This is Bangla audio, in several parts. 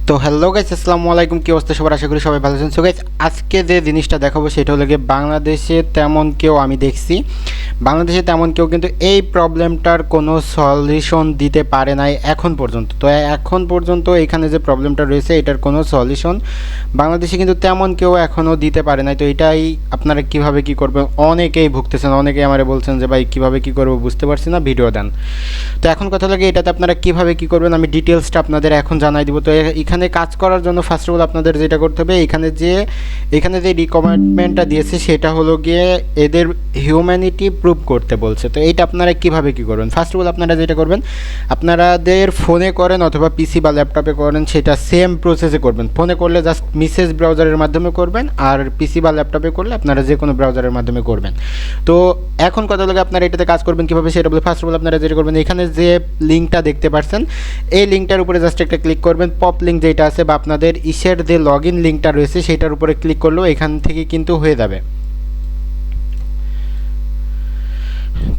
তো হ্যালো গাইস, আসসালামু আলাইকুম। কি অবস্থা সবার? আশা করি সবাই ভালো আছেন। সো গাইস, আজকে যে জিনিসটা দেখাবো সেটা হলো গিয়ে বাংলাদেশে তেমন কেউ আমি দেখছি, বাংলাদেশে তেমন কেউ কিন্তু এই প্রবলেমটার কোনো সলিউশন দিতে পারে নাই এখন পর্যন্ত। তো এখন পর্যন্ত এখানে যে প্রবলেমটা রয়েছে এটার কোনো সলিউশন বাংলাদেশে কিন্তু তেমন কেউ এখনও দিতে পারে নাই। তো এটাই আপনারা কিভাবে কি করবেন, অনেকেই ভুগতেছেন, অনেকেই আমারে বলছেন যে ভাই কীভাবে কী করবো বুঝতে পারছি না, ভিডিও দেন। তো এখন কথা লাগে এটাতে আপনারা কিভাবে কি করবেন আমি ডিটেলসটা আপনাদের এখন জানাই দিব। তো এখানে কাজ করার জন্য ফার্স্ট অফ অল আপনাদের যেটা করতে হবে, এখানে যে রিকমেন্ডমেন্টটা দিয়েছে সেটা হলো গিয়ে এদের হিউম্যানিটি প্রুভ করতে বলছে। তো এইটা আপনারা কিভাবে কি করবেন, ফার্স্ট অফ অল আপনারা যেটা করবেন, আপনাদের ফোনে করেন অথবা পিসি বা ল্যাপটপে করেন, সেটা সেম প্রসেসে করবেন। ফোনে করলে জাস্ট মেসেজ ব্রাউজারের মাধ্যমে করবেন, আর পিসি বা ল্যাপটপে করলে আপনারা যে কোনো ব্রাউজারের মাধ্যমে করবেন। তো এখন কথা লাগে আপনারা এটাতে কাজ করবেন কীভাবে সেটা বলে, ফার্স্ট অফ অল আপনারা যেটা করবেন, এখানে যে লিঙ্কটা দেখতে পাচ্ছেন এই লিঙ্কটার উপরে জাস্ট একটা ক্লিক করবেন। পপ লিঙ্ক যেটা আছে বা আপনাদের ইসের যে লগ ইন লিঙ্কটা রয়েছে সেটার উপরে ক্লিক করলেও এখান থেকে কিন্তু হয়ে যাবে।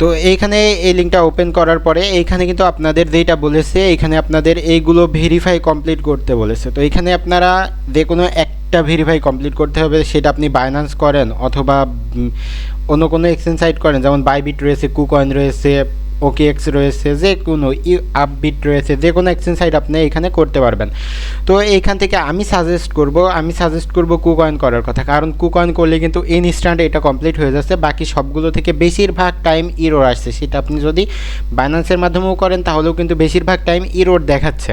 তো এইখানে এই লিঙ্কটা ওপেন করার পরে এইখানে কিন্তু আপনাদের যেটা বলেছে, এখানে আপনাদের এইগুলো ভেরিফাই কমপ্লিট করতে বলেছে। তো এখানে আপনারা যে কোনো একটা ভেরিফাই কমপ্লিট করতে হবে, সেটা আপনি বাইন্যান্স করেন অথবা অন্য কোনো এক্সচেঞ্জ সাইট করেন, যেমন বাইবিট রয়েছে, কুকয়েন রয়েছে, OKX রয়েছে, যে কোনো আপবিট রয়েছে, যে কোনো এক্সচেঞ্জ সাইট আপনি এখানে করতে পারবেন। তো এইখান থেকে আমি সাজেস্ট করব কুকয়েন করার কথা, কারণ কুকয়েন করলে কিন্তু ইনস্ট্যান্ট এটা কমপ্লিট হয়ে যাচ্ছে। বাকি সবগুলো থেকে বেশিরভাগ টাইম ইরোর আসছে, সেটা আপনি যদি বাইন্যান্সের মাধ্যমেও করেন তাহলেও কিন্তু বেশিরভাগ টাইম ইরোর দেখাচ্ছে।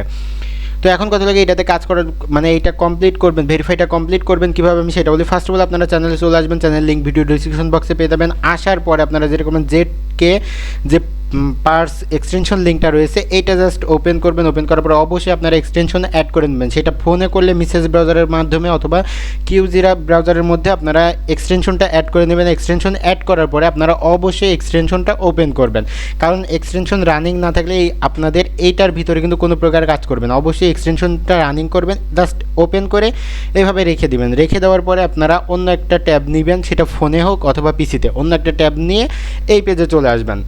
তো এখন কথা লাগে এটাতে কাজ করার মানে এটা কমপ্লিট করবেন, ভেরিফাইটা কমপ্লিট করবেন কীভাবে আমি সেটা বলি। ফার্স্ট অফ অল আপনারা চ্যানেলে চলে আসবেন, চ্যানেল লিঙ্ক ভিডিও ডিসক্রিপশন বক্সে পেয়ে যাবেন। আসার পরে আপনারা যেটা করবেন, যে পার্স এক্সটেনশন লিঙ্কটা রয়েছে এইটা জাস্ট ওপেন করবেন। ওপেন করার পরে অবশ্যই আপনারা এক্সটেনশন অ্যাড করে নেবেন, সেটা ফোনে করলে মেসেজ ব্রাউজারের মাধ্যমে অথবা কিউজিরা ব্রাউজারের মধ্যে আপনারা এক্সটেনশনটা অ্যাড করে নেবেন। এক্সটেনশন অ্যাড করার পরে আপনারা অবশ্যই এক্সটেনশনটা ওপেন করবেন, কারণ এক্সটেনশন রানিং না থাকলে আপনাদের এইটার ভিতরে কিন্তু কোনো প্রকার কাজ করবে না। অবশ্যই এক্সটেনশনটা রানিং করবেন, জাস্ট ওপেন করে এভাবে রেখে দিবেন। রেখে দেওয়ার পরে আপনারা অন্য একটা ট্যাব নেবেন, সেটা ফোনে হোক অথবা পিসিতে, অন্য একটা ট্যাব নিয়ে এই পেজে চলে আসবেন,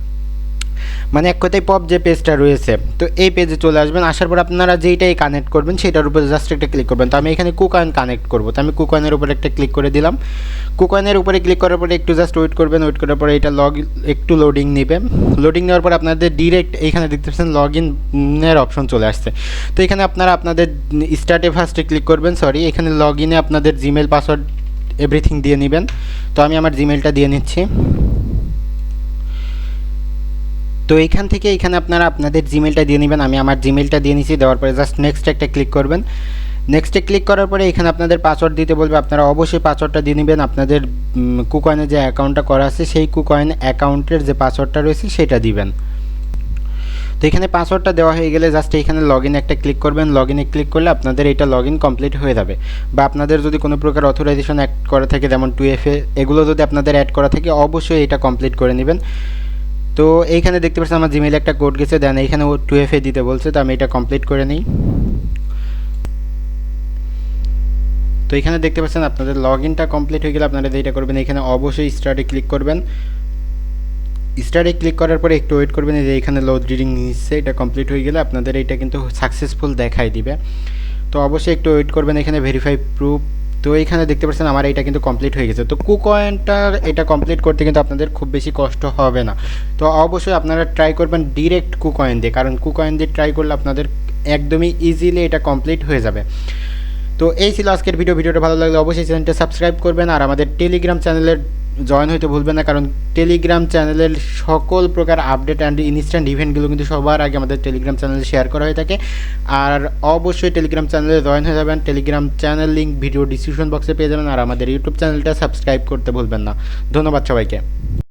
মানে এক কথায় পপ যে পেজটা রয়েছে তো এই পেজে চলে আসবেন। আসার পর আপনারা যেইটাই কানেক্ট করবেন সেটার উপরে জাস্ট একটা ক্লিক করবেন। তো আমি এখানে কুকয়েন কানেক্ট করব, তো আমি কুকয়েনের উপরে একটা ক্লিক করে দিলাম। কুকয়েনের উপরে ক্লিক করার পরে একটু জাস্ট ওয়েট করবেন। ওয়েট করার পরে এটা একটু লোডিং নেবে। লোডিং নেওয়ার পর আপনাদের ডিরেক্ট এইখানে দেখতে পাচ্ছেন লগ ইনের অপশন চলে আসছে। তো এখানে আপনারা আপনাদের স্টার্টে ফার্স্টে ক্লিক করবেন, এখানে লগ ইনে আপনাদের জিমেল পাসওয়ার্ড এভরিথিং দিয়ে নেবেন। তো আমি আমার জিমেলটা দিয়ে নিচ্ছি। তো এইখান থেকে এখানে আপনারা আপনাদের জিমেলটা দিয়ে নেবেন। আমি আমার জিমেলটা দিয়ে নিচ্ছি। দেওয়ার পরে জাস্ট নেক্সট একটা ক্লিক করবেন। নেক্সটে ক্লিক করার পরে এখানে আপনাদের পাসওয়ার্ড দিতে বলবে, আপনারা অবশ্যই পাসওয়ার্ডটা দিয়ে নেবেন। আপনাদের কুকয়েনে যে অ্যাকাউন্টটা করা আছে সেই কুকয়েন অ্যাকাউন্টের যে পাসওয়ার্ডটা রয়েছে সেটা দিবেন। তো এখানে পাসওয়ার্ডটা দেওয়া হয়ে গেলে জাস্ট এখানে লগ ইন একটা ক্লিক করবেন। লগ ইনে ক্লিক করলে আপনাদের এটা লগ ইন কমপ্লিট হয়ে যাবে। বা আপনাদের যদি কোনো প্রকার অথরাইজেশন অ্যাড করা থাকে, যেমন 2FA, এগুলো যদি আপনাদের অ্যাড করা থাকে অবশ্যই এটা কমপ্লিট করে নেবেন। তো এইখানে দেখতে পাচ্ছেন আমার জিমেইলে একটা কোড গেছে, দেন এইখানে 2FA দিতে বলছে, তো আমি এটা কমপ্লিট করে নিই। তো এখানে দেখতে পাচ্ছেন আপনাদের লগ ইনটা কমপ্লিট হয়ে গেলে আপনারা যেটা করবেন, এখানে অবশ্যই স্টার্টে ক্লিক করবেন। স্টার্টে ক্লিক করার পরে একটু ওয়েট করবেন, যে এখানে লোড রিডিং নিচ্ছে, এটা কমপ্লিট হয়ে গেলে আপনাদের এটা কিন্তু সাকসেসফুল দেখাই দিবে। তো অবশ্যই একটু ওয়েট করবেন। এখানে ভেরিফাই প্রুফ, তো এইখানে দেখতে পাচ্ছেন আমার এটা কিন্তু কমপ্লিট হয়ে গেছে। তো কুকয়েনটার এটা কমপ্লিট করতে কিন্তু আপনাদের খুব বেশি কষ্ট হবে না। তো অবশ্যই আপনারা ট্রাই করবেন ডিরেক্ট কুকয়েন দিয়ে, কারণ কুকয়েন দিয়ে ট্রাই করলে আপনাদের একদমই ইজিলি এটা কমপ্লিট হয়ে যাবে। তো এই ছিল আজকের ভিডিওটা ভালো লাগলে অবশ্যই চ্যানেলটা সাবস্ক্রাইব করবেন, আর আমাদের টেলিগ্রাম চ্যানেলের জয়েন হইতে ভুলবেন না, কারণ টেলিগ্রাম চ্যানেলের সকল প্রকার আপডেট অ্যান্ড ইনস্ট্যান্ট ইভেন্টগুলো কিন্তু সবার আগে আমাদের টেলিগ্রাম চ্যানেলে শেয়ার করা হয়ে থাকে। আর অবশ্যই টেলিগ্রাম চ্যানেলে জয়েন হয়ে যাবেন। Telegram channel link video description বক্সে পেয়ে যাবেন, আর আমাদের ইউটিউব চ্যানেলটা সাবস্ক্রাইব করতে ভুলবেন না। ধন্যবাদ সবাইকে।